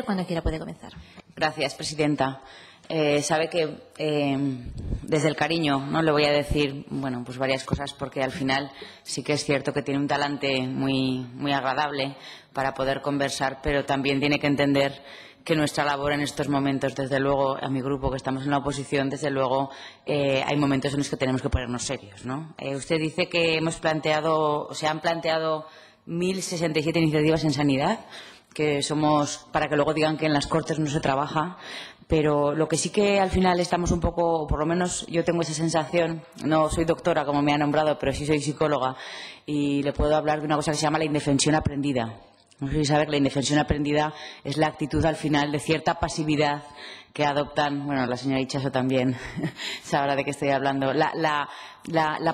Cuando quiera puede comenzar. Gracias, presidenta. Sabe que desde el cariño no le voy a decir pues varias cosas, porque al final sí que es cierto que tiene un talante muy agradable para poder conversar, pero también tiene que entender que nuestra labor en estos momentos, desde luego, a mi grupo que estamos en la oposición, desde luego hay momentos en los que tenemos que ponernos serios, ¿no? Usted dice que se han planteado 1.067 iniciativas en sanidad, que somos, para que luego digan que en las Cortes no se trabaja, pero lo que sí que al final estamos un poco, o por lo menos yo tengo esa sensación, no soy doctora como me ha nombrado, pero sí soy psicóloga y le puedo hablar de una cosa que se llama la indefensión aprendida. No sé si sabe que la indefensión aprendida es la actitud al final de cierta pasividad que adoptan, la señora Itxaso también sabrá de qué estoy hablando, la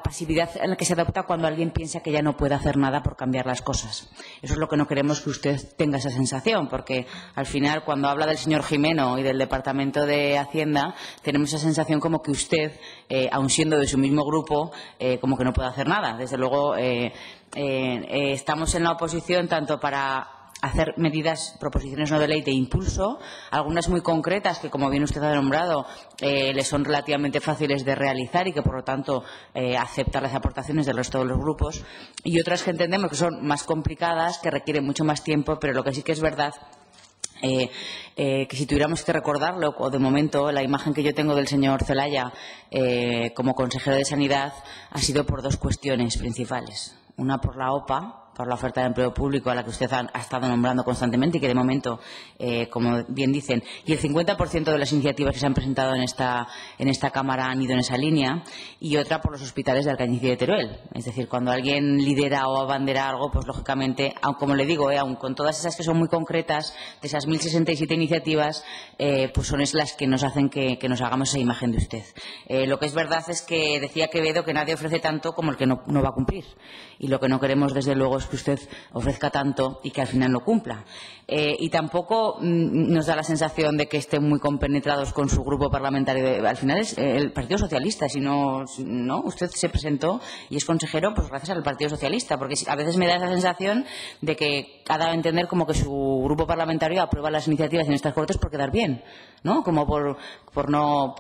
pasividad en la que se adopta cuando alguien piensa que ya no puede hacer nada por cambiar las cosas. Eso es lo que no queremos que usted tenga esa sensación, porque al final cuando habla del señor Jimeno y del Departamento de Hacienda tenemos esa sensación como que usted, aun siendo de su mismo grupo, como que no puede hacer nada. Desde luego estamos en la oposición tanto para hacer medidas, proposiciones no de ley de impulso, algunas muy concretas que, como bien usted ha nombrado, le son relativamente fáciles de realizar y que, por lo tanto, aceptan las aportaciones del resto de los grupos, y otras que entendemos que son más complicadas, que requieren mucho más tiempo, pero lo que sí que es verdad que si tuviéramos que recordarlo, o de momento la imagen que yo tengo del señor Zelaya como consejero de Sanidad ha sido por dos cuestiones principales. Una por la OPA, por la oferta de empleo público a la que usted ha estado nombrando constantemente y que de momento, como bien dicen, y el 50% de las iniciativas que se han presentado en esta Cámara han ido en esa línea, y otra por los hospitales de Alcañiz y de Teruel. Es decir, cuando alguien lidera o abandera algo, pues lógicamente, aun como le digo, aun con todas esas que son muy concretas, de esas 1.067 iniciativas, pues son las que nos hacen que nos hagamos esa imagen de usted. Lo que es verdad es que decía Quevedo que nadie ofrece tanto como el que no va a cumplir. Y lo que no queremos, desde luego, es que usted ofrezca tanto y que al final no cumpla. Y tampoco nos da la sensación de que estén muy compenetrados con su grupo parlamentario. Al final es el Partido Socialista. Si no, usted se presentó y es consejero pues gracias al Partido Socialista, porque a veces me da esa sensación de que ha dado a entender como que su grupo parlamentario aprueba las iniciativas en estas Cortes por quedar bien, ¿no? Como por no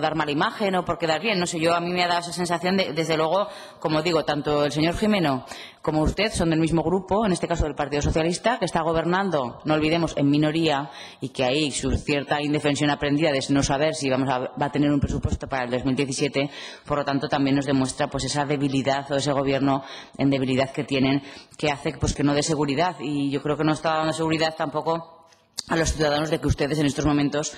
dar mala imagen o por quedar bien. No sé, a mí me ha dado esa sensación desde luego, como digo, tanto el señor Jimeno como usted son del mismo grupo, en este caso del Partido Socialista, que está gobernando, no olvidemos, en minoría, y que ahí su cierta indefensión aprendida de no saber si va a tener un presupuesto para el 2017, por lo tanto también nos demuestra pues esa debilidad o ese gobierno en debilidad que tienen, que hace pues que no dé seguridad, y yo creo que no está dando seguridad tampoco a los ciudadanos de que ustedes en estos momentos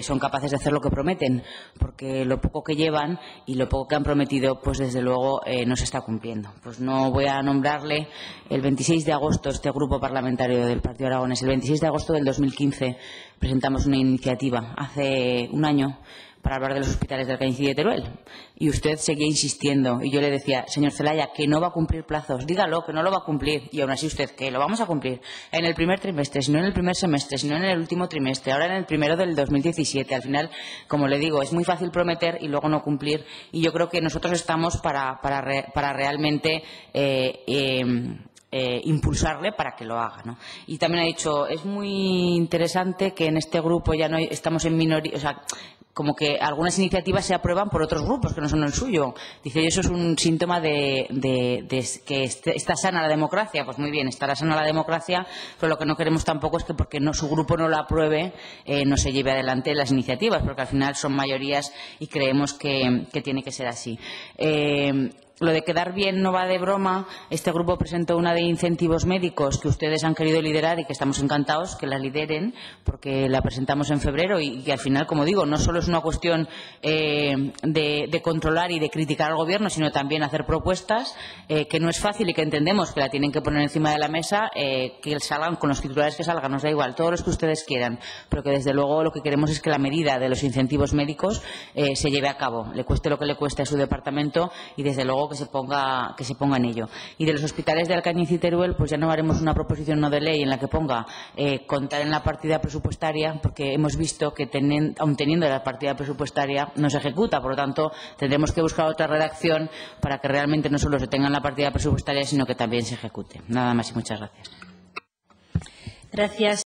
son capaces de hacer lo que prometen, porque lo poco que llevan y lo poco que han prometido, pues desde luego no se está cumpliendo. Pues no voy a nombrarle. El 26 de agosto, este grupo parlamentario del Partido Aragonés, el 26 de agosto del 2015, presentamos una iniciativa, hace un año, para hablar de los hospitales de Alcañiz y de Teruel. Y usted seguía insistiendo. Y yo le decía, señor Zelaya, que no va a cumplir plazos. Dígalo, que no lo va a cumplir. Y aún así usted, que lo vamos a cumplir en el primer trimestre, si no en el primer semestre, si no en el último trimestre, ahora en el primero del 2017. Al final, como le digo, es muy fácil prometer y luego no cumplir. Y yo creo que nosotros estamos para realmente impulsarle para que lo haga, ¿no? Y también ha dicho, es muy interesante que en este grupo ya no estamos en minoría, o sea, como que algunas iniciativas se aprueban por otros grupos que no son el suyo. Dice, eso es un síntoma de que está sana la democracia. Pues muy bien, estará sana la democracia, pero lo que no queremos tampoco es que porque su grupo no lo apruebe no se lleve adelante las iniciativas, porque al final son mayorías y creemos que tiene que ser así. Lo de quedar bien no va de broma. Este grupo presentó una de incentivos médicos que ustedes han querido liderar y que estamos encantados que la lideren, porque la presentamos en febrero y que al final, como digo, no solo es una cuestión de controlar y de criticar al Gobierno, sino también hacer propuestas, que no es fácil y que entendemos que la tienen que poner encima de la mesa, que salgan con los titulares que salgan, nos da igual, todos los que ustedes quieran, pero que desde luego lo que queremos es que la medida de los incentivos médicos se lleve a cabo, le cueste lo que le cueste a su departamento, y desde luego que se ponga en ello. Y de los hospitales de Alcañiz y Teruel, pues ya no haremos una proposición no de ley en la que ponga contar en la partida presupuestaria, porque hemos visto que aun teniendo la partida presupuestaria no se ejecuta. Por lo tanto, tendremos que buscar otra redacción para que realmente no solo se tenga en la partida presupuestaria, sino que también se ejecute. Nada más y muchas gracias. Gracias.